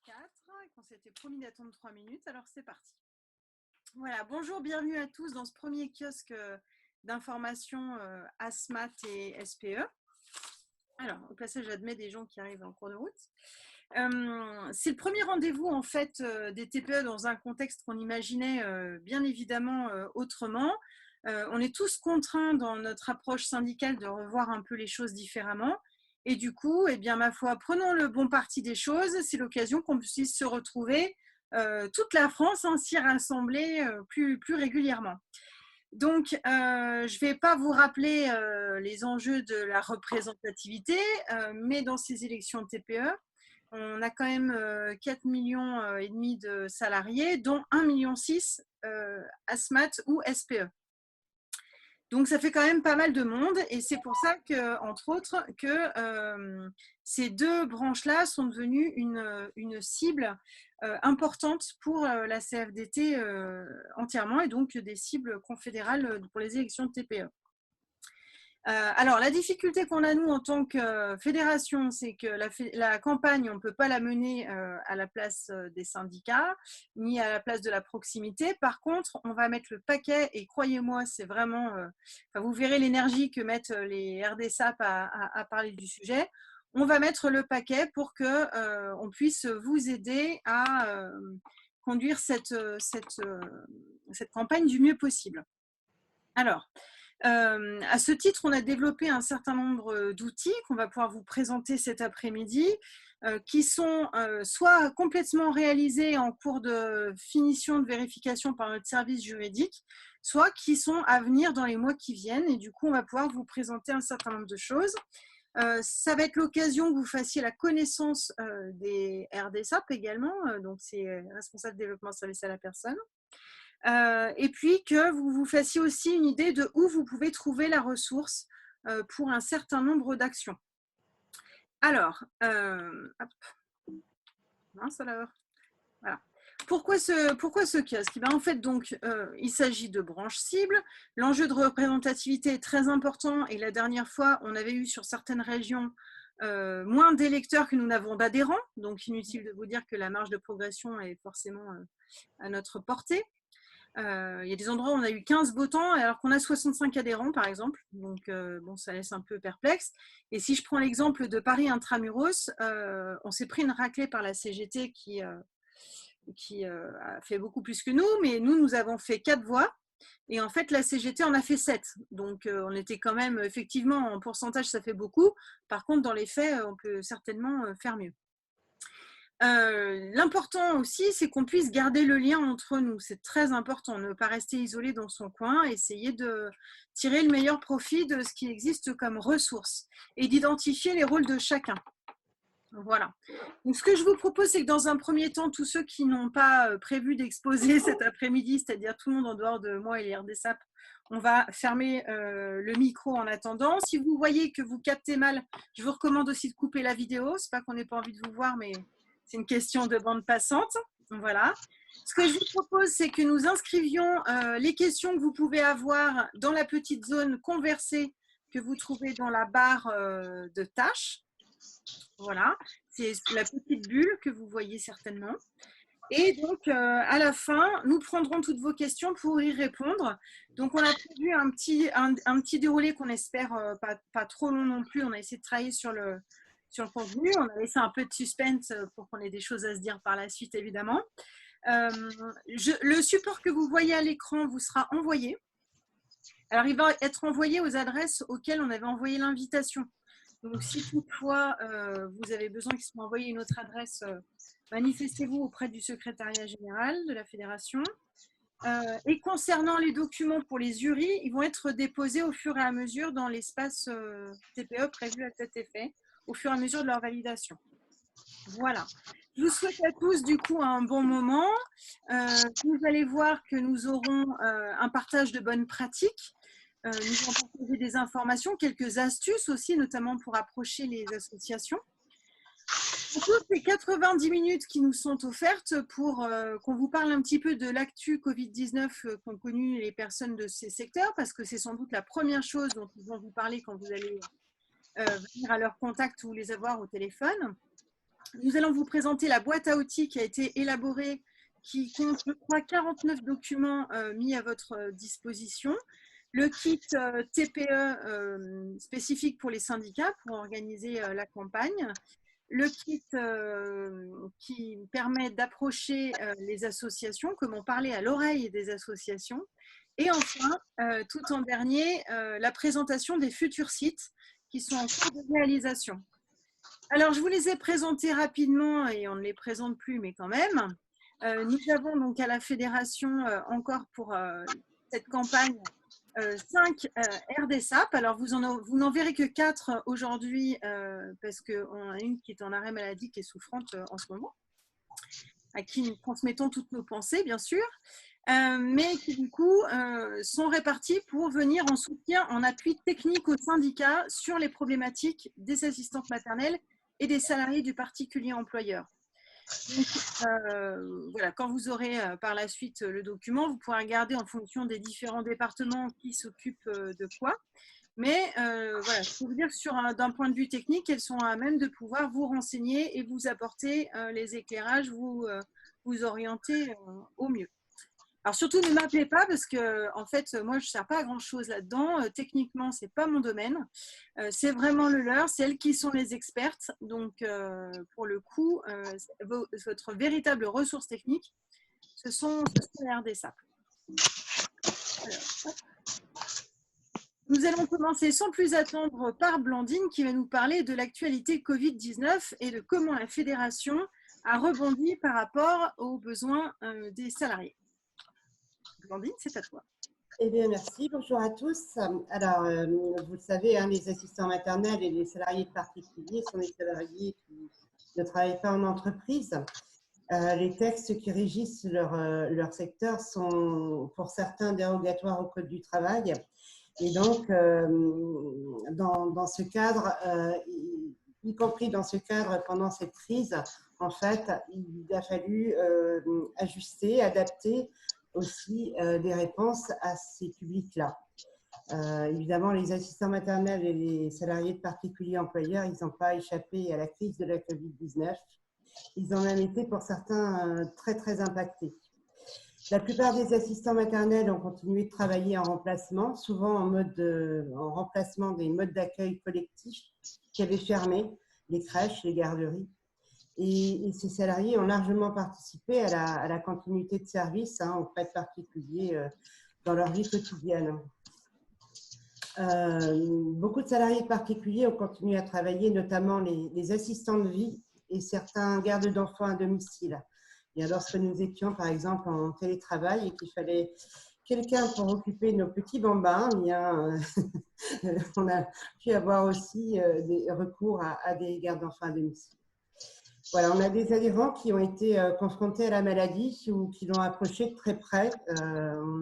4, qu'on s'était promis d'attendre 3 minutes, alors c'est parti. Voilà, bonjour, bienvenue à tous dans ce premier kiosque d'information ASMAT et SPE. Alors, au passage, j'admets des gens qui arrivent en cours de route. C'est le premier rendez-vous en fait des TPE dans un contexte qu'on imaginait bien évidemment autrement. On est tous contraints dans notre approche syndicale de revoir un peu les choses différemment. Et du coup, eh bien, ma foi, prenons le bon parti des choses. C'est l'occasion qu'on puisse se retrouver, toute la France ainsi rassemblée plus régulièrement. Donc, je ne vais pas vous rappeler les enjeux de la représentativité, mais dans ces élections de TPE, on a quand même 4,5 millions et demi de salariés, dont 1,6 million ASMAT ou SPE. Donc, ça fait quand même pas mal de monde et c'est pour ça que, entre autres, que ces deux branches-là sont devenues une cible importante pour la CFDT entièrement et donc des cibles confédérales pour les élections de TPE. Alors, la difficulté qu'on a, nous, en tant que fédération, c'est que la campagne, on ne peut pas la mener à la place des syndicats, ni à la place de la proximité. Par contre, on va mettre le paquet, et croyez-moi, c'est vraiment… vous verrez l'énergie que mettent les RDSAP à parler du sujet. On va mettre le paquet pour qu'on puisse vous aider à conduire cette campagne du mieux possible. Alors, à ce titre, on a développé un certain nombre d'outils qu'on va pouvoir vous présenter cet après-midi, qui sont soit complètement réalisés en cours de finition de vérification par notre service juridique, soit qui sont à venir dans les mois qui viennent. Et du coup, on va pouvoir vous présenter un certain nombre de choses. Ça va être l'occasion que vous fassiez la connaissance des RDSAP également, donc c'est responsable de développement de service à la personne. Et puis que vous vous fassiez aussi une idée de où vous pouvez trouver la ressource pour un certain nombre d'actions. Alors, mince alors. Voilà. Pourquoi ce kiosque? En fait, donc, il s'agit de branches cibles. L'enjeu de représentativité est très important et la dernière fois, on avait eu sur certaines régions moins d'électeurs que nous n'avons d'adhérents. Donc, inutile de vous dire que la marge de progression est forcément à notre portée. Il y a des endroits où on a eu 15 votants alors qu'on a 65 adhérents, par exemple. Donc, bon, ça laisse un peu perplexe. Et si je prends l'exemple de Paris Intramuros, on s'est pris une raclée par la CGT qui a fait beaucoup plus que nous, mais nous avons fait 4 voix. Et en fait, la CGT en a fait 7. Donc, on était quand même, effectivement, en pourcentage, ça fait beaucoup. Par contre, dans les faits, on peut certainement faire mieux. L'important aussi, c'est qu'on puisse garder le lien entre nous. C'est très important, ne pas rester isolé dans son coin, essayer de tirer le meilleur profit de ce qui existe comme ressources et d'identifier les rôles de chacun. Voilà. Donc, ce que je vous propose, c'est que dans un premier temps, tous ceux qui n'ont pas prévu d'exposer cet après-midi, c'est-à-dire tout le monde en dehors de moi et les RDSAP, on va fermer le micro en attendant. Si vous voyez que vous captez mal, je vous recommande aussi de couper la vidéo. C'est pas qu'on n'ait pas envie de vous voir, mais c'est une question de bande passante. Voilà. Ce que je vous propose, c'est que nous inscrivions les questions que vous pouvez avoir dans la petite zone conversée que vous trouvez dans la barre de tâches. Voilà, c'est la petite bulle que vous voyez certainement. Et donc, à la fin, nous prendrons toutes vos questions pour y répondre. Donc, on a prévu un petit déroulé qu'on espère pas trop long non plus. On a essayé de travailler sur le contenu. On a laissé un peu de suspense pour qu'on ait des choses à se dire par la suite, évidemment. Le support que vous voyez à l'écran vous sera envoyé. Alors, il va être envoyé aux adresses auxquelles on avait envoyé l'invitation. Donc, si toutefois vous avez besoin qu'il soit envoyé une autre adresse, manifestez-vous auprès du secrétariat général de la fédération. Et concernant les documents pour les jurys, ils vont être déposés au fur et à mesure dans l'espace TPE prévu à cet effet, au fur et à mesure de leur validation. Voilà. Je vous souhaite à tous du coup un bon moment. Vous allez voir que nous aurons un partage de bonnes pratiques. Nous allons partager des informations, quelques astuces aussi, notamment pour approcher les associations. En tout, c'est 90 minutes qui nous sont offertes pour qu'on vous parle un petit peu de l'actu Covid-19 qu'ont connu les personnes de ces secteurs, parce que c'est sans doute la première chose dont ils vont vous parler quand vous allez venir à leur contact ou les avoir au téléphone. Nous allons vous présenter la boîte à outils qui a été élaborée, qui compte, je crois, 49 documents mis à votre disposition. Le kit TPE spécifique pour les syndicats pour organiser la campagne. Le kit qui permet d'approcher les associations, comment parler à l'oreille des associations. Et enfin, tout en dernier, la présentation des futurs sites qui sont en cours de réalisation. Alors, je vous les ai présentés rapidement et on ne les présente plus, mais quand même. Nous avons donc à la fédération, encore pour cette campagne, 5 RDSAP. Alors, vous n'en verrez que 4 aujourd'hui parce qu'on a une qui est en arrêt maladie, qui est souffrante en ce moment, à qui nous transmettons toutes nos pensées, bien sûr, mais qui du coup sont répartis pour venir en soutien, en appui technique aux syndicats sur les problématiques des assistantes maternelles et des salariés du particulier employeur. Donc, voilà, quand vous aurez par la suite le document, vous pourrez regarder en fonction des différents départements qui s'occupent de quoi. Mais voilà, je peux vous dire que d'un point de vue technique, elles sont à même de pouvoir vous renseigner et vous apporter les éclairages, vous orienter au mieux. Alors surtout, ne m'appelez pas parce que en fait, moi, je ne sers pas à grand-chose là-dedans. Techniquement, ce n'est pas mon domaine. C'est vraiment le leur. C'est elles qui sont les expertes. Donc, pour le coup, votre véritable ressource technique, ce sont les RDSAP. Alors, nous allons commencer sans plus attendre par Blandine qui va nous parler de l'actualité Covid-19 et de comment la fédération a rebondi par rapport aux besoins des salariés. Blandine, c'est à toi. Eh bien, merci. Bonjour à tous. Alors, vous le savez, hein, les assistants maternels et les salariés particuliers sont des salariés qui ne travaillent pas en entreprise. Les textes qui régissent leur secteur sont pour certains dérogatoires au Code du travail. Et donc, dans ce cadre, y compris dans ce cadre, pendant cette crise, en fait, il a fallu ajuster, adapter aussi des réponses à ces publics-là. Évidemment, les assistants maternels et les salariés de particuliers employeurs, ils n'ont pas échappé à la crise de la Covid-19. Ils ont même été, pour certains, très, très impactés. La plupart des assistants maternels ont continué de travailler en remplacement, souvent en remplacement des modes d'accueil collectifs qui avaient fermé, les crèches, les garderies. Et ces salariés ont largement participé à la continuité de service auprès de particuliers dans leur vie quotidienne. Beaucoup de salariés particuliers ont continué à travailler, notamment les assistants de vie et certains gardes d'enfants à domicile. Et lorsque nous étions, par exemple, en télétravail et qu'il fallait quelqu'un pour occuper nos petits bambins, bien, on a pu avoir aussi des recours à des gardes d'enfants à domicile. Voilà, on a des adhérents qui ont été confrontés à la maladie ou qui l'ont approchée de très près. On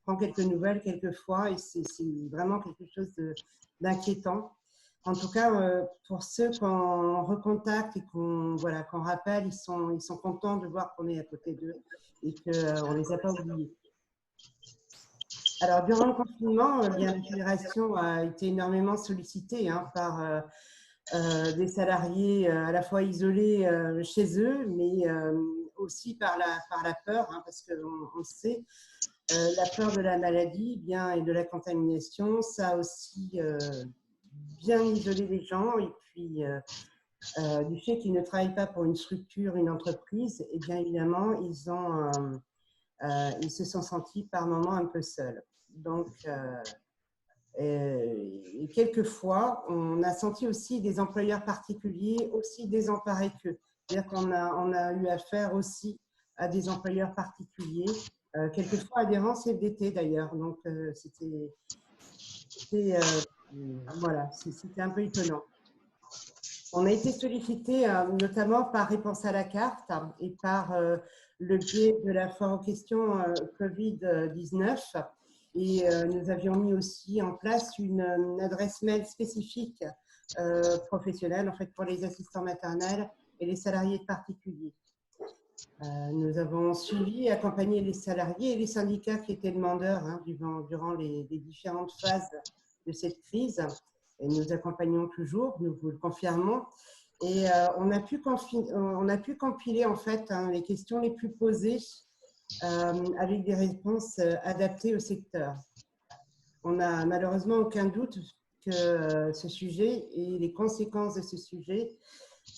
prend quelques nouvelles quelquefois et c'est vraiment quelque chose d'inquiétant. En tout cas, pour ceux qu'on recontacte et qu'on rappelle, ils sont contents de voir qu'on est à côté d'eux et qu'on ne les a pas oubliés. Alors, durant le confinement, la fédération a été énormément sollicitée par des salariés à la fois isolés chez eux, mais aussi par la peur, parce qu'on sait, la peur de la maladie et de la contamination, ça a aussi bien isolé les gens. Et puis, du fait qu'ils ne travaillent pas pour une structure, une entreprise, et bien évidemment, ils se sont sentis par moments un peu seuls. Donc, et quelquefois, on a senti aussi des employeurs particuliers aussi désemparés qu'eux. C'est-à-dire qu'on a eu affaire aussi à des employeurs particuliers, quelquefois adhérents CFDT d'ailleurs. Donc, c'était un peu étonnant. On a été sollicité notamment par Réponse à la carte et par le biais de la foire aux questions Covid-19. Et nous avions mis aussi en place une adresse mail spécifique professionnelle, en fait, pour les assistants maternels et les salariés de particuliers. Nous avons suivi et accompagné les salariés et les syndicats qui étaient demandeurs durant les différentes phases de cette crise. Et nous accompagnons toujours, nous vous le confirmons. Et on a pu compiler en fait les questions les plus posées avec des réponses adaptées au secteur. On n'a malheureusement aucun doute que ce sujet et les conséquences de ce sujet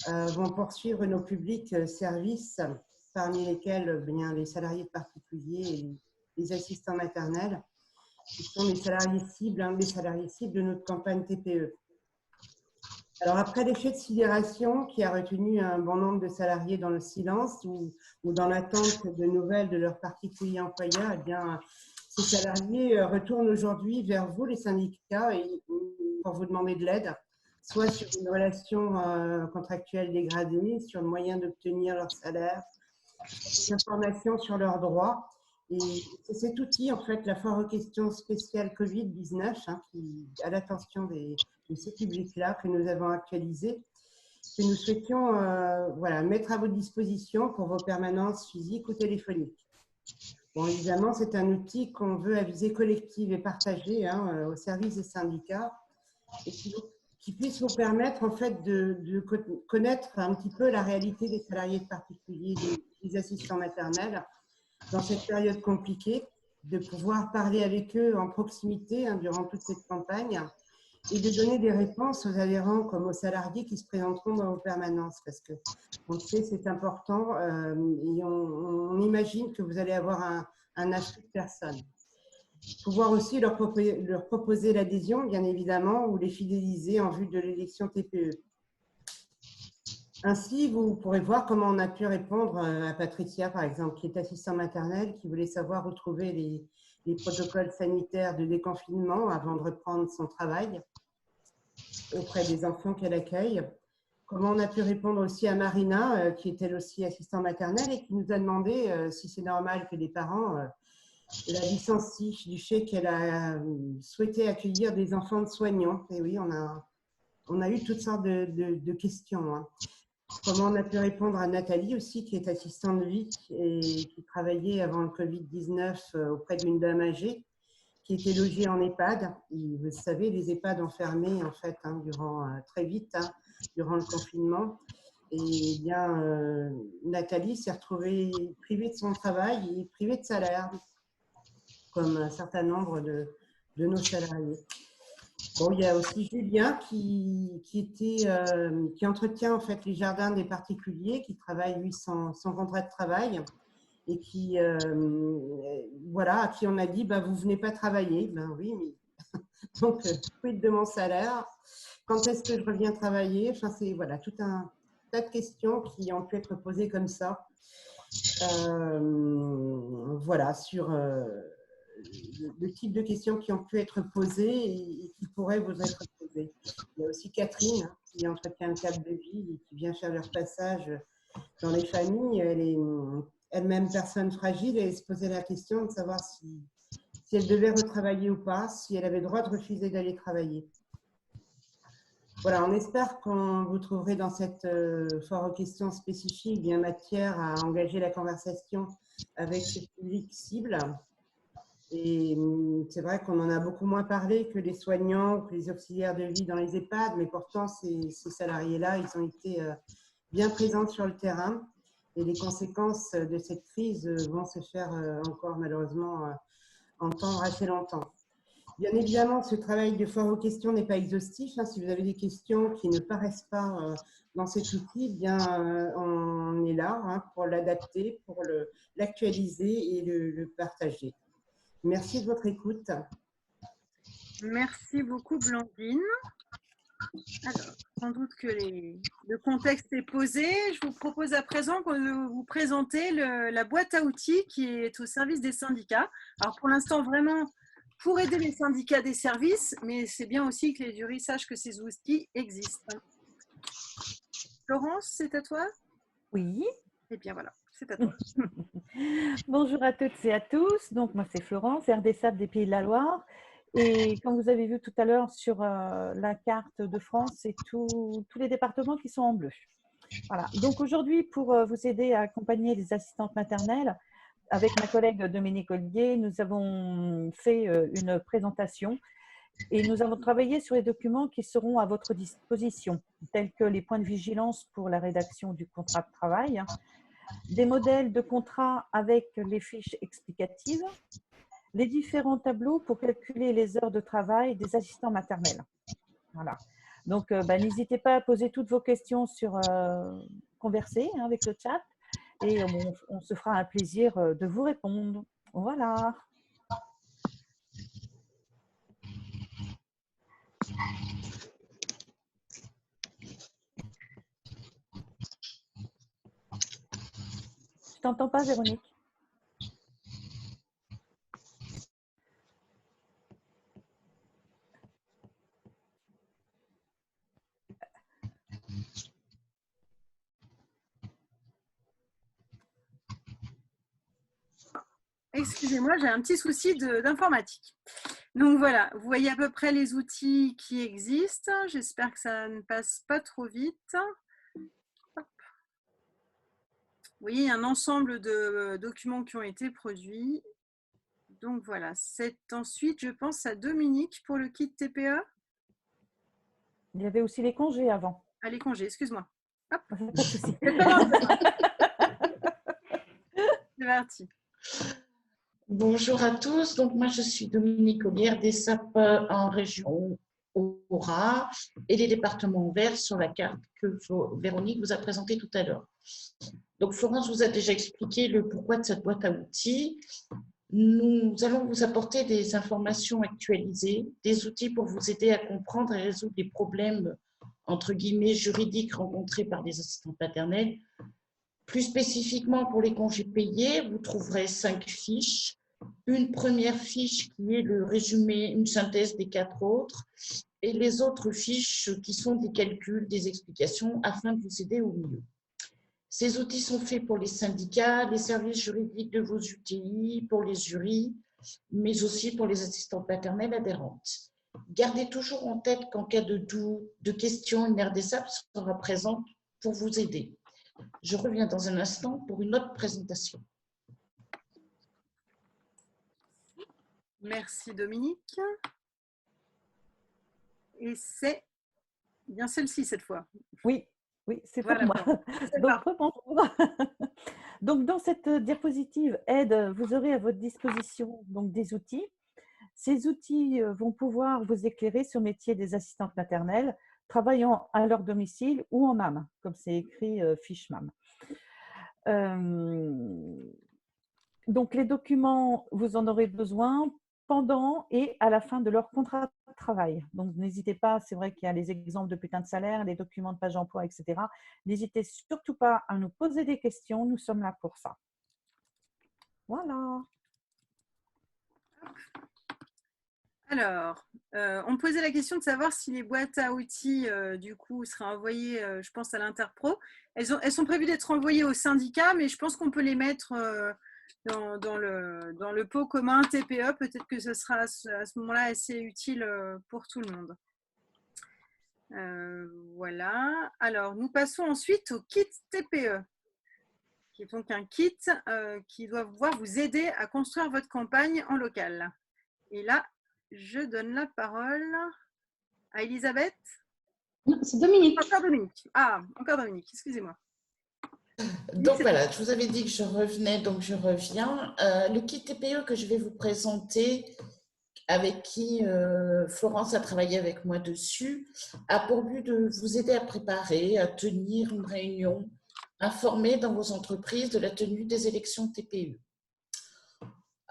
vont poursuivre nos publics services, parmi lesquels bien, les salariés particuliers et les assistants maternels, qui sont les salariés cibles, les salariés cibles de notre campagne TPE. Alors, après l'effet de sidération qui a retenu un bon nombre de salariés dans le silence ou dans l'attente de nouvelles de leurs particuliers employeurs, eh bien, ces salariés retournent aujourd'hui vers vous, les syndicats, pour vous demander de l'aide, soit sur une relation contractuelle dégradée, sur le moyen d'obtenir leur salaire, des informations sur leurs droits. Et c'est cet outil, en fait, la foire aux questions spéciale Covid-19, qui à l'attention de ces publics-là, que nous avons actualisé, que nous souhaitions mettre à votre disposition pour vos permanences physiques ou téléphoniques. Bon, évidemment, c'est un outil qu'on veut à visée collective et partagée au service des syndicats et qui puisse vous permettre en fait de connaître un petit peu la réalité des salariés particuliers, des assistants maternels dans cette période compliquée, de pouvoir parler avec eux en proximité durant toute cette campagne et de donner des réponses aux adhérents comme aux salariés qui se présenteront dans vos permanences, parce que on sait c'est important et on imagine que vous allez avoir un afflux de personnes. Pouvoir aussi leur proposer l'adhésion, bien évidemment, ou les fidéliser en vue de l'élection TPE. Ainsi, vous pourrez voir comment on a pu répondre à Patricia, par exemple, qui est assistante maternelle, qui voulait savoir où trouver les protocoles sanitaires de déconfinement avant de reprendre son travail auprès des enfants qu'elle accueille. Comment on a pu répondre aussi à Marina, qui est elle aussi assistante maternelle et qui nous a demandé si c'est normal que les parents la licencient du fait qu'elle a souhaité accueillir des enfants de soignants. Et oui, on a eu toutes sortes de questions. Comment on a pu répondre à Nathalie aussi, qui est assistante de vie et qui travaillait avant le Covid-19 auprès d'une dame âgée qui était logée en EHPAD. Et vous savez, les EHPAD ont fermé en fait très vite durant le confinement. Et bien, Nathalie s'est retrouvée privée de son travail et privée de salaire, comme un certain nombre de nos salariés. Bon, il y a aussi Julien qui entretient en fait les jardins des particuliers, qui travaille lui son contrat de travail et qui à qui on a dit vous venez pas travailler. Ben oui, mais donc quid de mon salaire, quand est-ce que je reviens travailler, enfin c'est tout un tas de questions qui ont pu être posées comme ça sur le type de questions qui ont pu être posées et qui pourraient vous être posées. Il y a aussi Catherine qui entretient le cadre de vie et qui vient faire leur passage dans les familles. Elle est elle-même personne fragile et elle se posait la question de savoir si elle devait retravailler ou pas, si elle avait le droit de refuser d'aller travailler. Voilà, on espère qu'on vous trouverez dans cette foire aux questions spécifiques bien matière à engager la conversation avec ce public cible. Et c'est vrai qu'on en a beaucoup moins parlé que les soignants ou que les auxiliaires de vie dans les EHPAD, mais pourtant ces salariés-là, ils ont été bien présents sur le terrain et les conséquences de cette crise vont se faire encore malheureusement entendre assez longtemps. Bien évidemment, ce travail de foire aux questions n'est pas exhaustif. Si vous avez des questions qui ne paraissent pas dans cet outil, bien, on est là pour l'adapter, pour l'actualiser et le partager. Merci de votre écoute. Merci beaucoup, Blandine. Alors, sans doute que le contexte est posé. Je vous propose à présent de vous présenter la boîte à outils qui est au service des syndicats. Alors, pour l'instant, vraiment, pour aider les syndicats des services, mais c'est bien aussi que les jurys sachent que ces outils existent. Florence, c'est à toi ? Oui. Eh bien, voilà. C'est à toi. Bonjour à toutes et à tous. Donc, moi, c'est Florence, RDSAP des Pays de la Loire. Et comme vous avez vu tout à l'heure sur la carte de France, c'est tous les départements qui sont en bleu. Voilà. Donc, aujourd'hui, pour vous aider à accompagner les assistantes maternelles, avec ma collègue Dominique Ollier, nous avons fait une présentation. Et nous avons travaillé sur les documents qui seront à votre disposition, tels que les points de vigilance pour la rédaction du contrat de travail, des modèles de contrat avec les fiches explicatives, les différents tableaux pour calculer les heures de travail des assistants maternels. Voilà. Donc, n'hésitez pas à poser toutes vos questions sur Converser avec le chat et on se fera un plaisir de vous répondre. Voilà. Je t'entends pas, Véronique. Excusez-moi, j'ai un petit souci d'informatique. Donc voilà, vous voyez à peu près les outils qui existent. J'espère que ça ne passe pas trop vite. Hop. Vous voyez, il y a un ensemble de documents qui ont été produits. Donc voilà, c'est ensuite, je pense, à Dominique pour le kit TPE. Il y avait aussi les congés avant. Ah, les congés, excuse-moi. Hop. Pas de souci. C'est parti. Bonjour à tous. Donc, moi, je suis Dominique Ollière des SAP en région Aura et les départements verts sur la carte que Véronique vous a présentée tout à l'heure. Donc, Florence vous a déjà expliqué le pourquoi de cette boîte à outils. Nous allons vous apporter des informations actualisées, des outils pour vous aider à comprendre et résoudre les problèmes, entre guillemets, juridiques rencontrés par les assistantes maternelles. Plus spécifiquement pour les congés payés, vous trouverez 5 fiches. Une première fiche qui est le résumé, une synthèse des 4 autres, et les autres fiches qui sont des calculs, des explications afin de vous aider au mieux. Ces outils sont faits pour les syndicats, les services juridiques de vos UTI, pour les jurys, mais aussi pour les assistantes maternelles adhérentes. Gardez toujours en tête qu'en cas de doute, de questions, une RDSAP sera présente pour vous aider. Je reviens dans un instant pour une autre présentation. Merci Dominique. Et c'est bien celle-ci cette fois. Oui, c'est pour Voilà, moi. Donc, bonjour. Donc, dans cette diapositive aide, vous aurez à votre disposition donc, des outils. Ces outils vont pouvoir vous éclairer sur le métier des assistantes maternelles, travaillant à leur domicile ou en MAM, comme c'est écrit fiche MAM. Donc, les documents, vous en aurez besoin pendant et à la fin de leur contrat de travail. Donc, n'hésitez pas, c'est vrai qu'il y a les exemples de bulletins de salaire, les documents de page emploi, etc. N'hésitez surtout pas à nous poser des questions, nous sommes là pour ça. Voilà. Alors, on me posait la question de savoir si les boîtes à outils, du coup, seraient envoyées, je pense, à l'Interpro. Elles sont prévues d'être envoyées au syndicat, mais je pense qu'on peut les mettre dans le pot commun TPE. Peut-être que ce sera à ce moment-là assez utile pour tout le monde. Voilà. Alors, nous passons ensuite au kit TPE, qui est donc un kit qui doit pouvoir vous aider à construire votre campagne en local. Et là, je donne la parole à Elisabeth. Non, c'est Dominique. Encore Dominique. Ah, encore Dominique, excusez-moi. Donc voilà, je vous avais dit que je revenais, donc je reviens. Le kit TPE que je vais vous présenter, avec qui Florence a travaillé avec moi dessus, a pour but de vous aider à préparer, à tenir une réunion, informer dans vos entreprises de la tenue des élections TPE.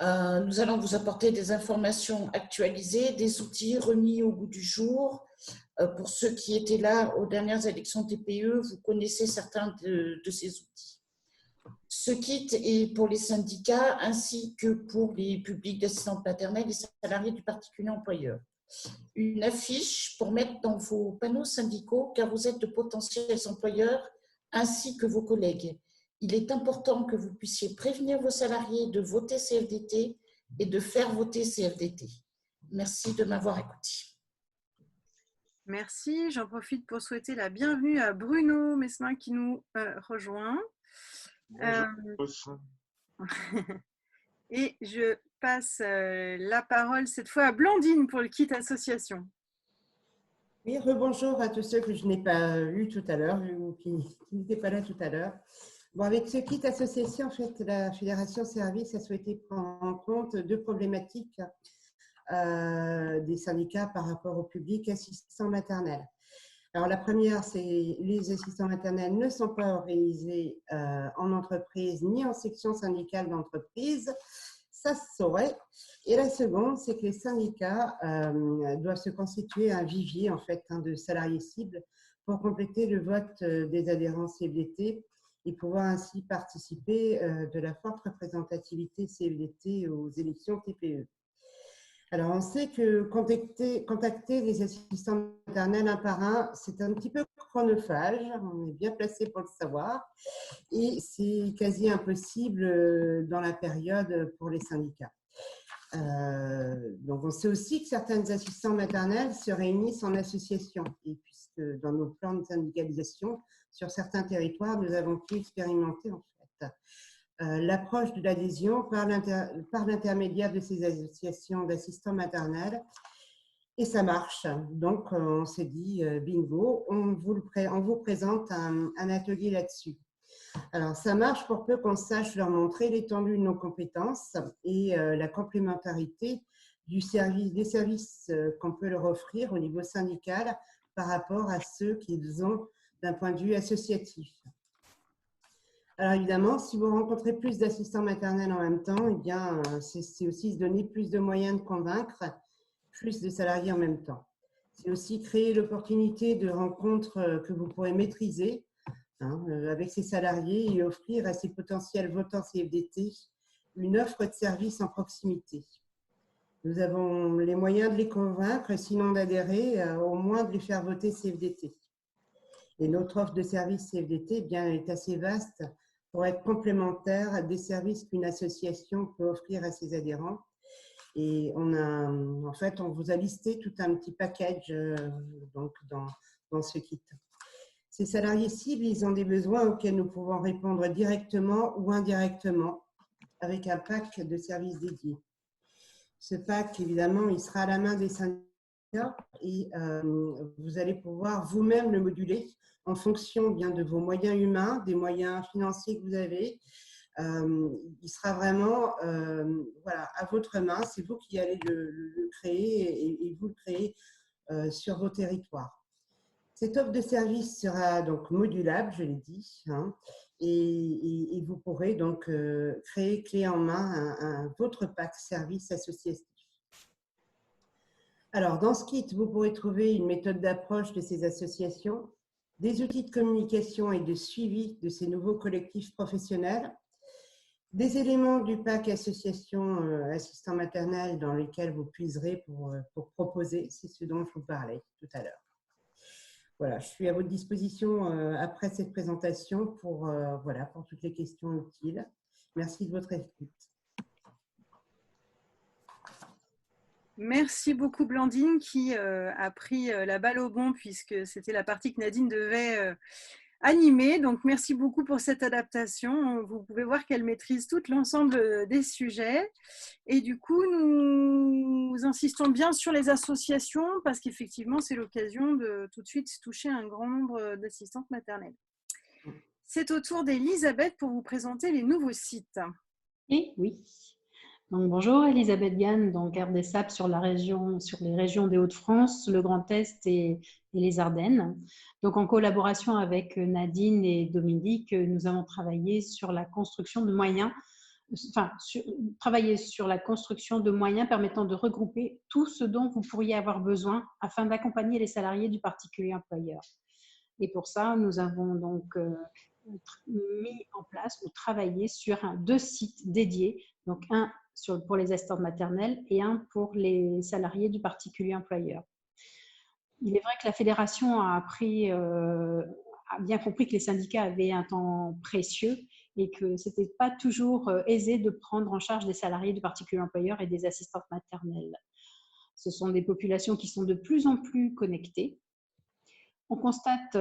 Nous allons vous apporter des informations actualisées, des outils remis au goût du jour. Pour ceux qui étaient là aux dernières élections TPE, vous connaissez certains de ces outils. Ce kit est pour les syndicats ainsi que pour les publics d'assistantes maternelles et salariés du particulier employeur. Une affiche pour mettre dans vos panneaux syndicaux car vous êtes de potentiels employeurs ainsi que vos collègues. Il est important que vous puissiez prévenir vos salariés de voter CFDT et de faire voter CFDT. Merci de m'avoir écouté. Merci. J'en profite pour souhaiter la bienvenue à Bruno Mesmin qui nous rejoint. Et je passe la parole cette fois à Blandine pour le kit association. Oui, rebonjour à tous ceux que je n'ai pas eu tout à l'heure ou qui n'étaient pas là tout à l'heure. Bon, avec ce kit association, en fait, la Fédération Service a souhaité prendre en compte deux problématiques des syndicats par rapport au public assistant maternel. Alors, la première, c'est les assistants maternels ne sont pas organisés en entreprise ni en section syndicale d'entreprise. Ça se saurait. Et la seconde, c'est que les syndicats doivent se constituer un vivier en fait, de salariés cibles pour compléter le vote des adhérents CFDT et pouvoir ainsi participer de la forte représentativité CFDT aux élections TPE. Alors, on sait que contacter les assistants maternels un par un, c'est un petit peu chronophage, on est bien placé pour le savoir, et c'est quasi impossible dans la période pour les syndicats. Donc, on sait aussi que certaines assistants maternels se réunissent en association, et puisque dans nos plans de syndicalisation, sur certains territoires, nous avons pu expérimenter en fait l'approche de l'adhésion par l'intermédiaire de ces associations d'assistants maternels. Et ça marche. Donc, on s'est dit, bingo, on vous présente un atelier là-dessus. Alors, ça marche pour peu qu'on sache leur montrer l'étendue de nos compétences et la complémentarité des services qu'on peut leur offrir au niveau syndical par rapport à ceux qu'ils ont d'un point de vue associatif. Alors évidemment, si vous rencontrez plus d'assistants maternels en même temps, eh bien, c'est aussi se donner plus de moyens de convaincre plus de salariés en même temps. C'est aussi créer l'opportunité de rencontres que vous pourrez maîtriser avec ces salariés et offrir à ces potentiels votants CFDT une offre de service en proximité. Nous avons les moyens de les convaincre, sinon d'adhérer, au moins de les faire voter CFDT. Et notre offre de service CFDT bien, est assez vaste pour être complémentaire des services qu'une association peut offrir à ses adhérents. Et on vous a listé tout un petit package donc dans ce kit. Ces salariés cibles, ils ont des besoins auxquels nous pouvons répondre directement ou indirectement avec un pack de services dédiés. Ce pack, évidemment, il sera à la main des syndicats et vous allez pouvoir vous-même le moduler en fonction bien de vos moyens humains, des moyens financiers que vous avez. Il sera vraiment à votre main. C'est vous qui allez le créer et vous le créez sur vos territoires. Cette offre de service sera donc modulable, je l'ai dit, et vous pourrez donc créer clé en main votre pack service associatif. Alors, dans ce kit, vous pourrez trouver une méthode d'approche de ces associations, des outils de communication et de suivi de ces nouveaux collectifs professionnels, des éléments du pack association assistant maternel dans lesquels vous puiserez pour proposer, c'est ce dont je vous parlais tout à l'heure. Voilà, je suis à votre disposition après cette présentation pour toutes les questions utiles. Merci de votre écoute. Merci beaucoup Blandine qui a pris la balle au bon puisque c'était la partie que Nadine devait animée. Donc, merci beaucoup pour cette adaptation. Vous pouvez voir qu'elle maîtrise tout l'ensemble des sujets. Et du coup, nous insistons bien sur les associations parce qu'effectivement, c'est l'occasion de tout de suite toucher un grand nombre d'assistantes maternelles. C'est au tour d'Elisabeth pour vous présenter les nouveaux sites. Et oui. Donc, bonjour, Elisabeth Gann, donc RDSAP sur les régions des Hauts-de-France, le Grand Est et les Ardennes. Donc, en collaboration avec Nadine et Dominique, nous avons travaillé sur la construction de moyens, permettant de regrouper tout ce dont vous pourriez avoir besoin afin d'accompagner les salariés du particulier employeur. Et pour ça, nous avons donc mis en place ou travaillé sur deux sites dédiés, donc un pour les assistantes maternelles et un pour les salariés du particulier employeur. Il est vrai que la fédération a bien compris que les syndicats avaient un temps précieux et que ce n'était pas toujours aisé de prendre en charge des salariés du particulier employeur et des assistantes maternelles. Ce sont des populations qui sont de plus en plus connectées. On constate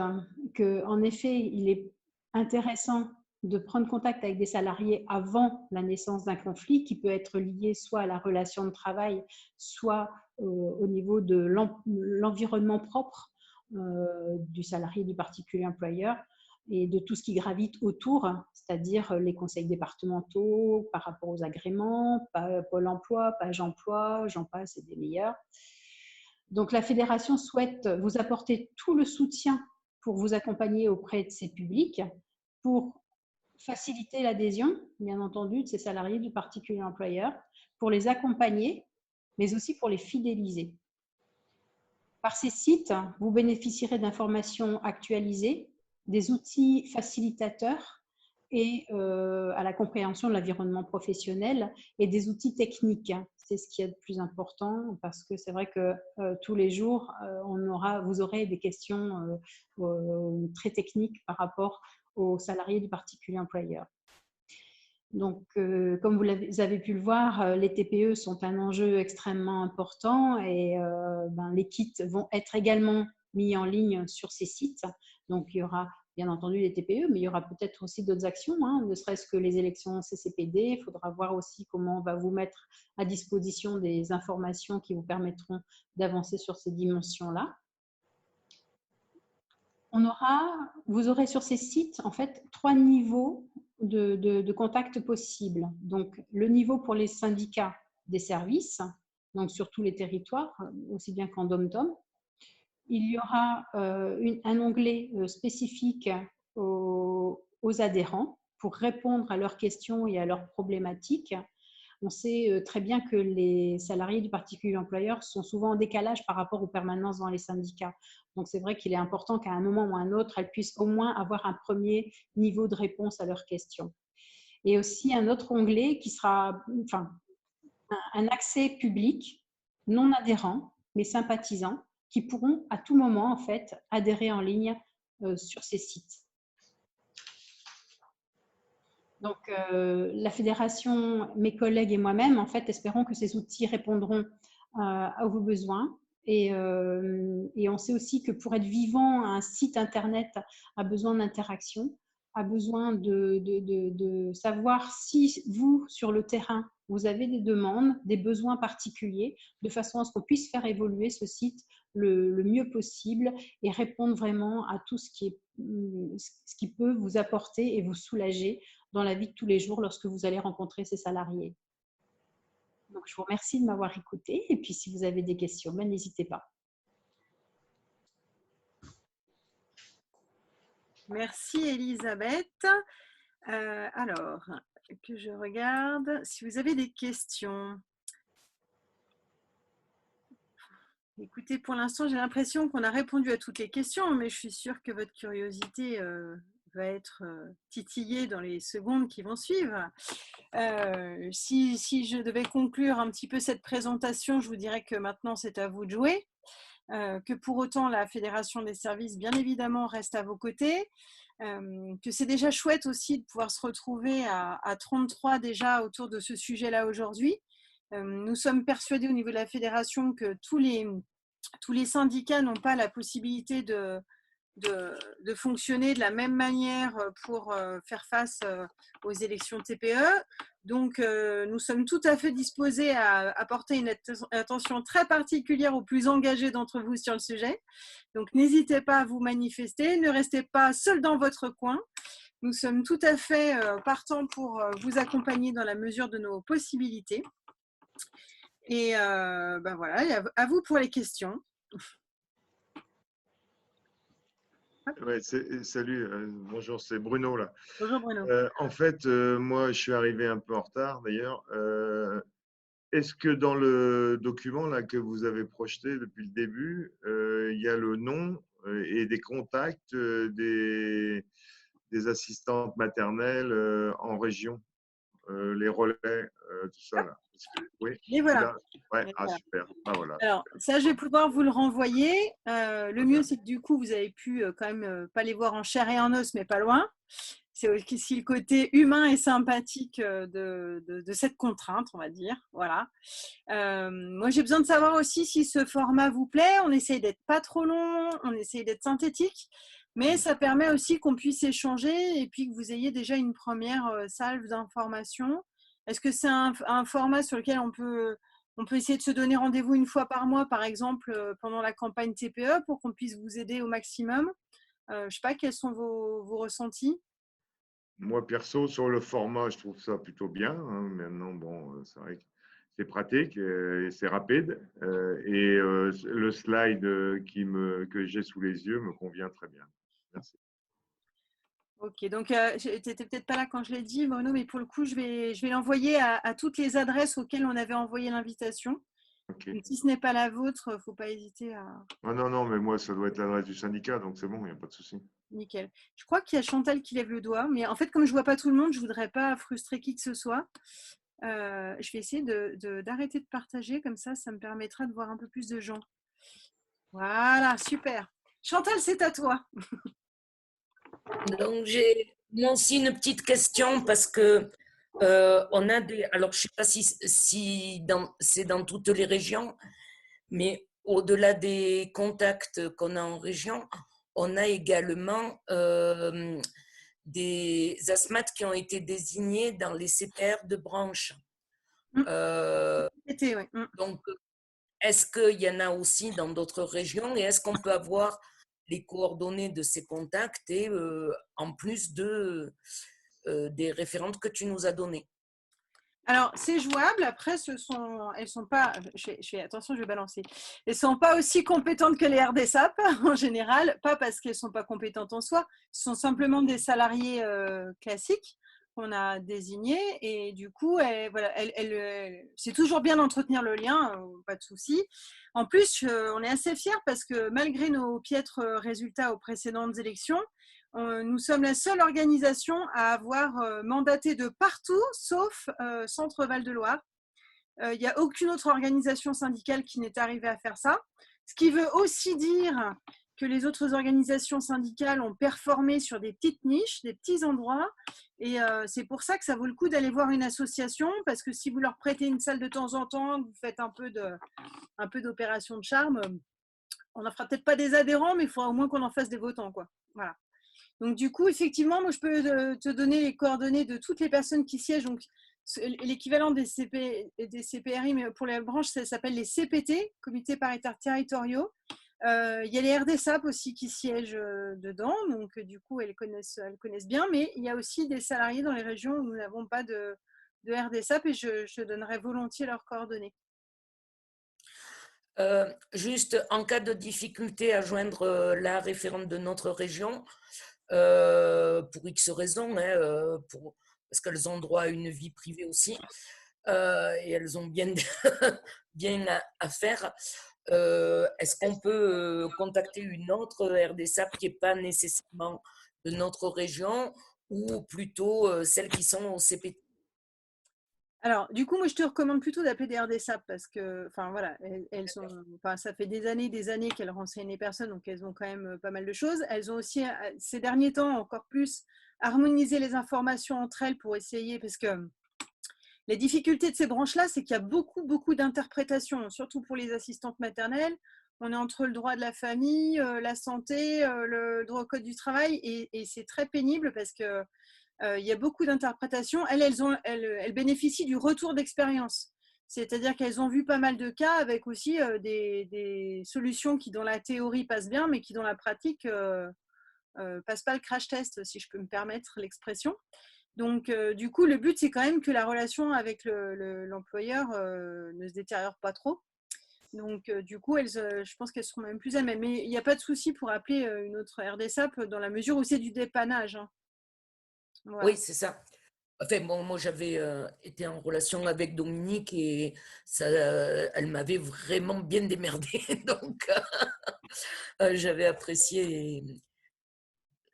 qu'en effet, il est intéressant de prendre contact avec des salariés avant la naissance d'un conflit qui peut être lié soit à la relation de travail, soit au niveau de l'environnement propre du salarié, du particulier employeur et de tout ce qui gravite autour, c'est-à-dire les conseils départementaux par rapport aux agréments, Pôle emploi, Page emploi, j'en passe et des meilleurs. Donc la fédération souhaite vous apporter tout le soutien pour vous accompagner auprès de ces publics, pour faciliter l'adhésion, bien entendu, de ces salariés du particulier employeur, pour les accompagner, mais aussi pour les fidéliser. Par ces sites, vous bénéficierez d'informations actualisées, des outils facilitateurs et à la compréhension de l'environnement professionnel et des outils techniques. C'est ce qui est le plus important parce que c'est vrai que tous les jours, vous aurez des questions très techniques par rapport aux salariés du particulier employeur. Donc, comme vous avez pu le voir, les TPE sont un enjeu extrêmement important et les kits vont être également mis en ligne sur ces sites. Donc, il y aura bien entendu les TPE, mais il y aura peut-être aussi d'autres actions, ne serait-ce que les élections CCPD. Il faudra voir aussi comment on va vous mettre à disposition des informations qui vous permettront d'avancer sur ces dimensions-là. Vous aurez sur ces sites, en fait, 3 niveaux de contact possibles. Donc, le niveau pour les syndicats des services, donc sur tous les territoires, aussi bien qu'en dom-tom. Il y aura un onglet spécifique aux adhérents pour répondre à leurs questions et à leurs problématiques. On sait très bien que les salariés du particulier employeur sont souvent en décalage par rapport aux permanences dans les syndicats. Donc, c'est vrai qu'il est important qu'à un moment ou à un autre, elles puissent au moins avoir un premier niveau de réponse à leurs questions. Et aussi un autre onglet qui sera un accès public, non adhérent, mais sympathisant, qui pourront à tout moment en fait, adhérer en ligne sur ces sites. Donc, la fédération, mes collègues et moi-même, en fait, espérons que ces outils répondront à vos besoins. Et on sait aussi que pour être vivant, un site internet a besoin d'interaction, a besoin de savoir si vous, sur le terrain, vous avez des demandes, des besoins particuliers, de façon à ce qu'on puisse faire évoluer ce site le mieux possible et répondre vraiment à tout ce qui peut vous apporter et vous soulager dans la vie de tous les jours lorsque vous allez rencontrer ces salariés. Donc, je vous remercie de m'avoir écouté et puis si vous avez des questions, n'hésitez pas. Merci Elisabeth. Alors, que je regarde si vous avez des questions. Écoutez, pour l'instant, j'ai l'impression qu'on a répondu à toutes les questions, mais je suis sûre que votre curiosité va être titillée dans les secondes qui vont suivre. Si je devais conclure un petit peu cette présentation, je vous dirais que maintenant, c'est à vous de jouer. Que pour autant, la Fédération des services, bien évidemment, reste à vos côtés. Que c'est déjà chouette aussi de pouvoir se retrouver à 33 déjà autour de ce sujet-là aujourd'hui. Nous sommes persuadés au niveau de la fédération que tous les syndicats n'ont pas la possibilité de fonctionner de la même manière pour faire face aux élections TPE. Donc, nous sommes tout à fait disposés à apporter une attention très particulière aux plus engagés d'entre vous sur le sujet. Donc, n'hésitez pas à vous manifester, ne restez pas seul dans votre coin. Nous sommes tout à fait partants pour vous accompagner dans la mesure de nos possibilités. Et voilà, à vous pour les questions. Ouais, salut, bonjour, c'est Bruno là. Bonjour Bruno. En fait, moi, je suis arrivé un peu en retard d'ailleurs. Est-ce que dans le document là que vous avez projeté depuis le début, il y a le nom et des contacts des assistantes maternelles en région, les relais, tout ça là? Oui. Et voilà. Ouais, super. Ah, voilà. Alors, ça, je vais pouvoir vous le renvoyer. Le mieux, c'est que du coup, vous avez pu quand même pas les voir en chair et en os, mais pas loin. C'est aussi le côté humain et sympathique de cette contrainte, on va dire. Voilà. Moi, j'ai besoin de savoir aussi si ce format vous plaît. On essaye d'être pas trop long, on essaye d'être synthétique. Mais ça permet aussi qu'on puisse échanger et puis que vous ayez déjà une première salve d'informations. Est-ce que c'est un format sur lequel on peut essayer de se donner rendez-vous une fois par mois, par exemple, pendant la campagne TPE, pour qu'on puisse vous aider au maximum? Je ne sais pas, quels sont vos ressentis? Moi, perso, sur le format, je trouve ça plutôt bien, hein. Maintenant, bon, c'est vrai que c'est pratique et c'est rapide. Le slide que j'ai sous les yeux me convient très bien. Merci. Ok, donc tu n'étais peut-être pas là quand je l'ai dit, Bruno, mais pour le coup, je vais l'envoyer à toutes les adresses auxquelles on avait envoyé l'invitation. Ok. Donc, si ce n'est pas la vôtre, il ne faut pas hésiter à… Ah non, non, mais moi, ça doit être l'adresse du syndicat, donc c'est bon, il n'y a pas de souci. Nickel. Je crois qu'il y a Chantal qui lève le doigt, mais en fait, comme je ne vois pas tout le monde, je ne voudrais pas frustrer qui que ce soit. Je vais essayer d'arrêter de partager, comme ça me permettra de voir un peu plus de gens. Voilà, super. Chantal, c'est à toi. Donc, j'ai moi aussi une petite question parce que on a des. Alors, je ne sais pas si c'est dans toutes les régions, mais au-delà des contacts qu'on a en région, on a également des asthmates qui ont été désignés dans les CPR de branche. Ouais. Donc, est-ce qu'il y en a aussi dans d'autres régions et est-ce qu'on peut avoir les coordonnées de ces contacts et en plus des référentes que tu nous as données? Alors, c'est jouable. Après, elles sont pas, attention, je vais balancer. Elles sont pas aussi compétentes que les RDSAP en général, pas parce qu'elles sont pas compétentes en soi. Ce sont simplement des salariés classiques qu'on a désignés et du coup, voilà, c'est toujours bien d'entretenir le lien, pas de souci. En plus, on est assez fiers parce que malgré nos piètres résultats aux précédentes élections, nous sommes la seule organisation à avoir mandaté de partout, sauf Centre Val-de-Loire. Il n'y a aucune autre organisation syndicale qui n'est arrivée à faire ça. Ce qui veut aussi dire que les autres organisations syndicales ont performé sur des petites niches, des petits endroits. Et c'est pour ça que ça vaut le coup d'aller voir une association, parce que si vous leur prêtez une salle de temps en temps, que vous faites un peu d'opération de charme, on n'en fera peut-être pas des adhérents, mais il faudra au moins qu'on en fasse des votants, quoi. Voilà. Donc, du coup, effectivement, moi, je peux te donner les coordonnées de toutes les personnes qui siègent. Donc, l'équivalent des CPRI, mais pour les branches, ça s'appelle les CPT, comités paritaires territoriaux. Il y a les RDSAP aussi qui siègent dedans. Donc, du coup, elles connaissent bien. Mais il y a aussi des salariés dans les régions où nous n'avons pas de RDSAP et je donnerai volontiers leurs coordonnées. Juste en cas de difficulté à joindre la référente de notre région, pour X raisons, hein, parce qu'elles ont droit à une vie privée aussi, et elles ont bien, bien à faire. Est-ce qu'on peut contacter une autre RDSAP qui n'est pas nécessairement de notre région ou plutôt celles qui sont au CPT? Alors, du coup, moi, je te recommande plutôt d'appeler des RDSAP parce que, enfin, voilà, ça fait des années qu'elles renseignent les personnes, donc elles ont quand même pas mal de choses. Elles ont aussi, ces derniers temps, encore plus harmonisé les informations entre elles pour essayer, parce que les difficultés de ces branches-là, c'est qu'il y a beaucoup d'interprétations, surtout pour les assistantes maternelles. On est entre le droit de la famille, la santé, le droit au code du travail, et c'est très pénible parce que il y a beaucoup d'interprétations. Elles bénéficient du retour d'expérience. C'est-à-dire qu'elles ont vu pas mal de cas avec aussi des solutions qui, dans la théorie, passent bien, mais qui, dans la pratique, passent pas le crash test, si je peux me permettre l'expression. Donc, du coup, le but, c'est quand même que la relation avec l'employeur ne se détériore pas trop. Donc, du coup, je pense qu'elles seront même plus à même. Mais il n'y a pas de souci pour appeler une autre RDSAP dans la mesure où c'est du dépannage. Hein. Voilà. Oui, c'est ça. Enfin, bon, moi, j'avais été en relation avec Dominique et elle m'avait vraiment bien démerdé. Donc, j'avais apprécié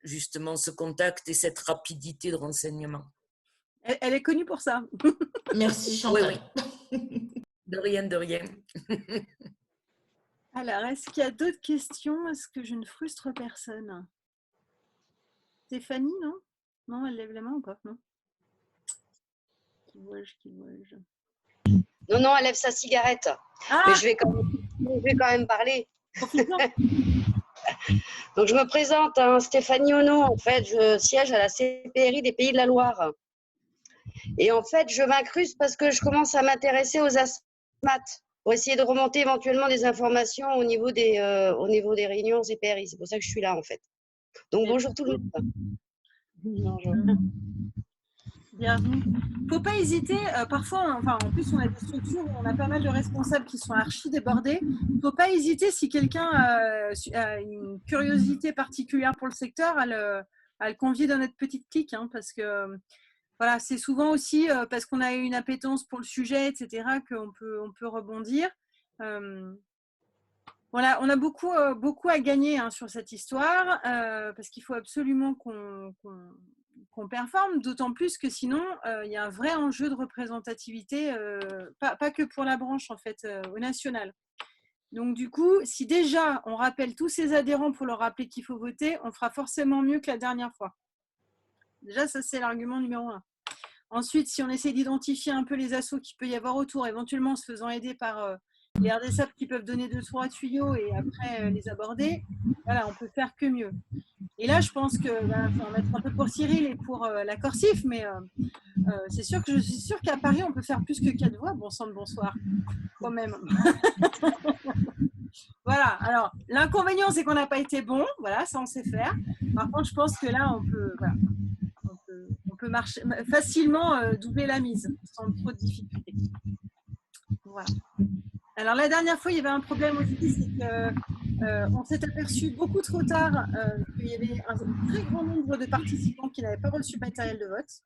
justement ce contact et cette rapidité de renseignement. Elle est connue pour ça. Merci, Chantal. Oui. De rien, de rien. Alors, est-ce qu'il y a d'autres questions? Est-ce que je ne frustre personne? Stéphanie, non? Non, elle lève la main ou pas? Non. Qui vois-je? Non, elle lève sa cigarette. Ah, mais je vais quand même parler. Donc, je me présente, hein, Stéphanie Ono. En fait, je siège à la CPRI des Pays de la Loire. Et en fait, je m'incruste parce que je commence à m'intéresser aux asthmates pour essayer de remonter éventuellement des informations au niveau des réunions CPRI. C'est pour ça que je suis là, en fait. Donc, bonjour tout le monde. Bonjour. Bienvenue. Il ne faut pas hésiter, parfois, enfin, en plus on a des structures où on a pas mal de responsables qui sont archi débordés. Il ne faut pas hésiter si quelqu'un a une curiosité particulière pour le secteur à le convier dans notre petite clique, hein, parce que voilà, c'est souvent aussi parce qu'on a une appétence pour le sujet, etc., qu'on peut rebondir. Voilà, on a beaucoup à gagner, hein, sur cette histoire, parce qu'il faut absolument qu'on performe, d'autant plus que sinon, il y a un vrai enjeu de représentativité, pas que pour la branche, en fait, au national. Donc, du coup, si déjà on rappelle tous ces adhérents pour leur rappeler qu'il faut voter, on fera forcément mieux que la dernière fois. Déjà, ça, c'est l'argument numéro 1. Ensuite, si on essaie d'identifier un peu les assos qu'il peut y avoir autour, éventuellement en se faisant aider par les RDSAP qui peuvent donner 2-3 tuyaux et après les aborder, voilà, on peut faire que mieux. Et là, je pense que faut en mettre un peu pour Cyril et pour la Corsif, mais c'est sûr que je suis sûre qu'à Paris, on peut faire plus que 4 voix. Bon sang de bonsoir, quand même. Voilà, alors l'inconvénient, c'est qu'on n'a pas été bon, voilà, ça on sait faire. Par contre, je pense que là, on peut marcher, facilement doubler la mise sans trop de difficultés. Voilà. Alors la dernière fois, il y avait un problème aussi, c'est qu'on s'est aperçu beaucoup trop tard qu'il y avait un très grand nombre de participants qui n'avaient pas reçu le matériel de vote.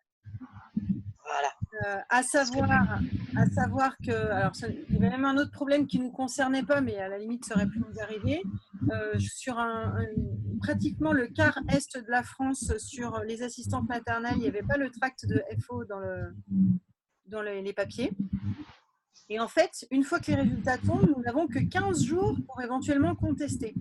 Voilà. À savoir que, alors il y avait même un autre problème qui ne nous concernait pas, mais à la limite ça aurait pu nous arriver. Sur pratiquement le quart est de la France, sur les assistantes maternelles, il n'y avait pas le tract de FO dans les papiers. Et en fait, une fois que les résultats tombent, nous n'avons que 15 jours pour éventuellement contester.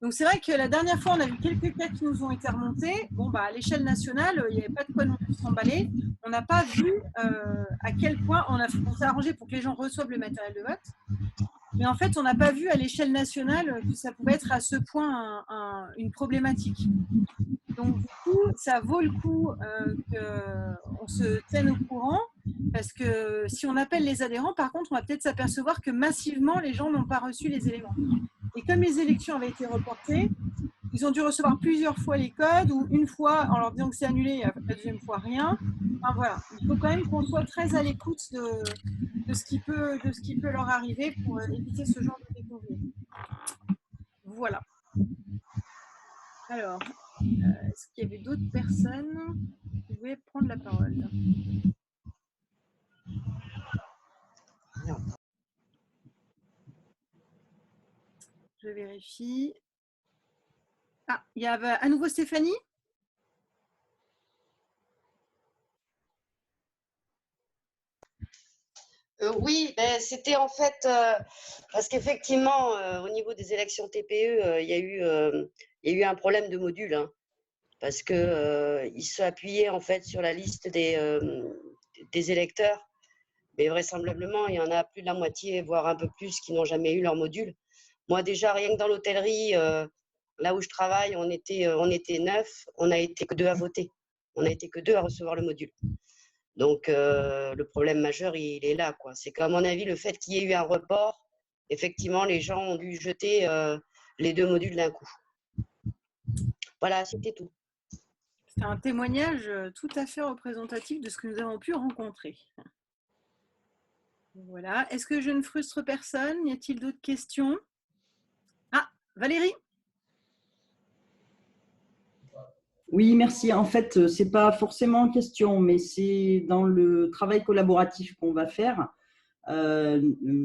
Donc c'est vrai que la dernière fois, on a vu quelques cas qui nous ont été remontés. Bon, à l'échelle nationale, il n'y avait pas de quoi non plus s'emballer. On n'a pas vu à quel point on s'est arrangé pour que les gens reçoivent le matériel de vote. Mais en fait, on n'a pas vu à l'échelle nationale que ça pouvait être à ce point une problématique. Donc du coup, ça vaut le coup qu'on se tienne au courant, parce que si on appelle les adhérents, par contre, on va peut-être s'apercevoir que massivement, les gens n'ont pas reçu les éléments. Et comme les élections avaient été reportées, ils ont dû recevoir plusieurs fois les codes, ou une fois en leur disant que c'est annulé, la deuxième fois rien. Enfin, voilà. Il faut quand même qu'on soit très à l'écoute de ce qui peut leur arriver pour éviter ce genre de déconvenus. Voilà. Alors, est-ce qu'il y avait d'autres personnes qui voulaient prendre la parole? Je vérifie. Ah, il y a à nouveau Stéphanie? Oui, c'était en fait parce qu'effectivement, au niveau des élections TPE, il y a eu un problème de module, hein, parce que ils se appuyaient en fait sur la liste des électeurs, mais vraisemblablement, il y en a plus de la moitié, voire un peu plus, qui n'ont jamais eu leur module. Moi, déjà, rien que dans l'hôtellerie, là où je travaille, on était 9, on n'a été que 2 à voter. On n'a été que 2 à recevoir le module. Donc, le problème majeur, il est là, quoi. C'est qu'à mon avis, le fait qu'il y ait eu un report, effectivement, les gens ont dû jeter les 2 modules d'un coup. Voilà, c'était tout. C'est un témoignage tout à fait représentatif de ce que nous avons pu rencontrer. Voilà. Est-ce que je ne frustre personne? Y a-t-il d'autres questions? Ah, Valérie? Oui, merci. En fait, ce n'est pas forcément en question, mais c'est dans le travail collaboratif qu'on va faire.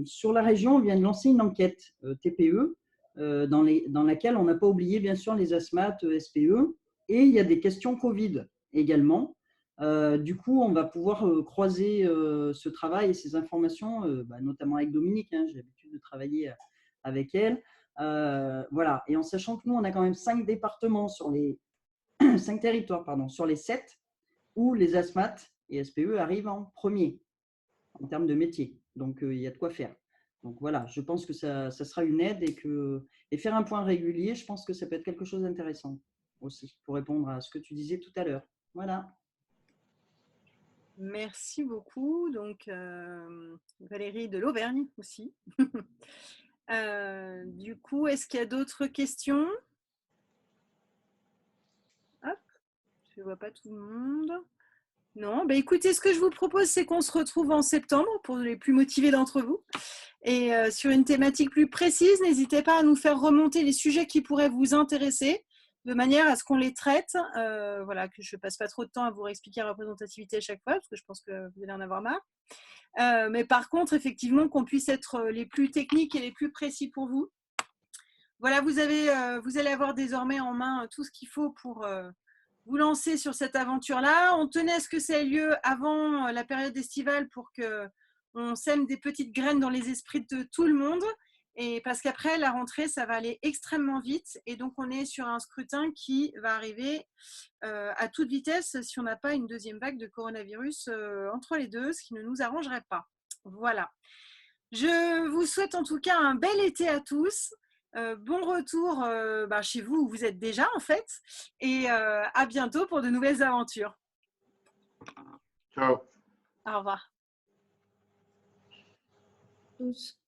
Sur la région, on vient de lancer une enquête TPE dans laquelle on n'a pas oublié, bien sûr, les asthmates, SPE, et il y a des questions Covid également. Du coup, on va pouvoir croiser ce travail et ces informations, notamment avec Dominique. Hein, j'ai l'habitude de travailler avec elle. Voilà. Et en sachant que nous, on a quand même 5 départements sur les 5 territoires, pardon, sur les 7 où les asthmates et SPE arrivent en premier en termes de métier. Donc, il y a de quoi faire. Donc voilà, je pense que ça sera une aide et faire un point régulier, je pense que ça peut être quelque chose d'intéressant aussi pour répondre à ce que tu disais tout à l'heure. Voilà. Merci beaucoup. Donc, Valérie de l'Auvergne aussi. Du coup, est-ce qu'il y a d'autres questions? Hop, je ne vois pas tout le monde. Non, bah écoutez, ce que je vous propose, c'est qu'on se retrouve en septembre pour les plus motivés d'entre vous. Et sur une thématique plus précise, n'hésitez pas à nous faire remonter les sujets qui pourraient vous intéresser, de manière à ce qu'on les traite. Voilà, que je ne passe pas trop de temps à vous expliquer la représentativité à chaque fois, parce que je pense que vous allez en avoir marre. Mais par contre, effectivement, qu'on puisse être les plus techniques et les plus précis pour vous. Voilà, vous allez avoir désormais en main tout ce qu'il faut pour vous lancer sur cette aventure-là. On tenait à ce que ça ait lieu avant la période estivale pour qu'on sème des petites graines dans les esprits de tout le monde. Et parce qu'après, la rentrée, ça va aller extrêmement vite. Et donc, on est sur un scrutin qui va arriver à toute vitesse si on n'a pas une deuxième vague de coronavirus entre les deux, ce qui ne nous arrangerait pas. Voilà. Je vous souhaite en tout cas un bel été à tous. Bon retour chez vous où vous êtes déjà en fait. Et à bientôt pour de nouvelles aventures. Ciao. Au revoir. Tous.